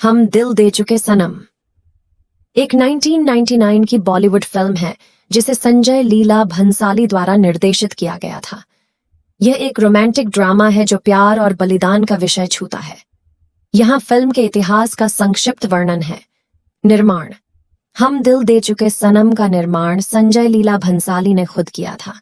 हम दिल दे चुके सनम एक 1999 की बॉलीवुड फिल्म है जिसे संजय लीला भंसाली द्वारा निर्देशित किया गया था। यह एक रोमांटिक ड्रामा है जो प्यार और बलिदान का विषय छूता है। यहाँ फिल्म के इतिहास का संक्षिप्त वर्णन है। निर्माण: हम दिल दे चुके सनम का निर्माण संजय लीला भंसाली ने खुद किया था।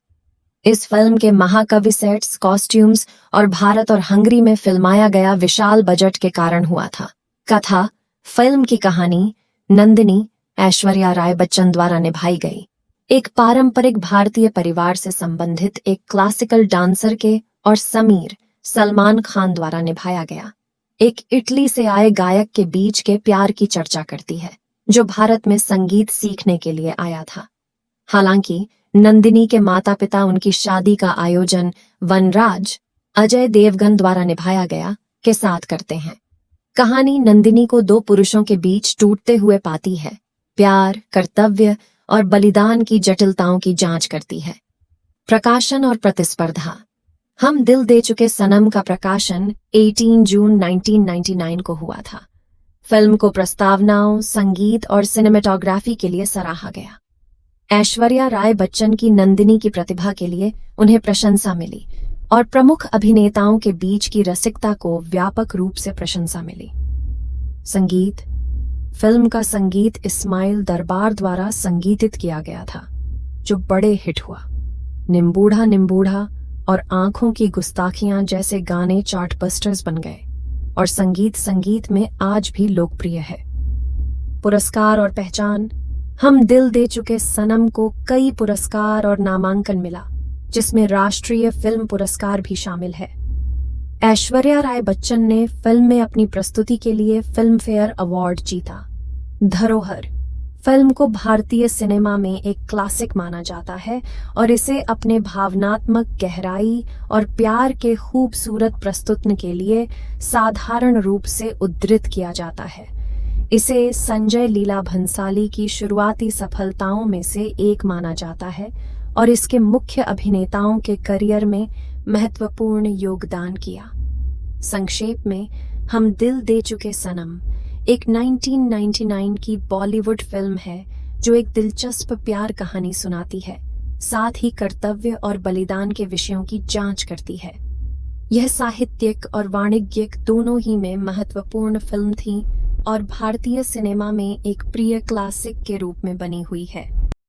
इस फिल्म के महाकाव्य सेट्स, कॉस्ट्यूम्स और भारत और हंगरी में फिल्माया गया विशाल बजट के कारण हुआ था। कथा: फिल्म की कहानी नंदिनी ऐश्वर्या राय बच्चन द्वारा निभाई गई। एक पारंपरिक भारतीय परिवार से संबंधित एक क्लासिकल डांसर के और समीर सलमान खान द्वारा निभाया गया एक इटली से आए गायक के बीच के प्यार की चर्चा करती है, जो भारत में संगीत सीखने के लिए आया था। हालांकि नंदिनी के माता पिता उनकी शादी का आयोजन वनराज अजय देवगन द्वारा निभाया गया के साथ करते हैं। कहानी नंदिनी को दो पुरुषों के बीच टूटते हुए पाती है, प्यार, कर्तव्य और बलिदान की जटिलताओं की जांच करती है। प्रकाशन और प्रतिस्पर्धा: हम दिल दे चुके सनम का प्रकाशन 18 जून 1999 को हुआ था। फिल्म को प्रस्तावनाओं, संगीत और सिनेमेटोग्राफी के लिए सराहा गया। ऐश्वर्या राय बच्चन की नंदिनी की प्रतिभा के लिए उन्हें प्रशंसा मिली और प्रमुख अभिनेताओं के बीच की रसिकता को व्यापक रूप से प्रशंसा मिली। संगीत: फिल्म का संगीत इस्माइल दरबार द्वारा संगीतित किया गया था, जो बड़े हिट हुआ। निम्बूढ़ा निम्बूढ़ा और आंखों की गुस्ताखियां जैसे गाने चार्टबस्टर्स बन गए और संगीत में आज भी लोकप्रिय है। पुरस्कार और पहचान: हम दिल दे चुके सनम को कई पुरस्कार और नामांकन मिला, जिसमें राष्ट्रीय फिल्म पुरस्कार भी शामिल है। ऐश्वर्या राय बच्चन ने फिल्म में अपनी प्रस्तुति के लिए फिल्म फेयर अवार्ड जीता। धरोहर: फिल्म को भारतीय सिनेमा में एक क्लासिक माना जाता है और इसे अपने भावनात्मक गहराई और प्यार के खूबसूरत प्रस्तुति के लिए साधारण रूप से उद्धृत किया जाता है। इसे संजय लीला भंसाली की शुरुआती सफलताओं में से एक माना जाता है और इसके मुख्य अभिनेताओं के करियर में महत्वपूर्ण योगदान किया। संक्षेप में, हम दिल दे चुके सनम एक 1999 की बॉलीवुड फिल्म है जो एक दिलचस्प प्यार कहानी सुनाती है, साथ ही कर्तव्य और बलिदान के विषयों की जांच करती है। यह साहित्यिक और वाणिज्यिक दोनों ही में महत्वपूर्ण फिल्म थी और भारतीय सिनेमा में एक प्रिय क्लासिक के रूप में बनी हुई है।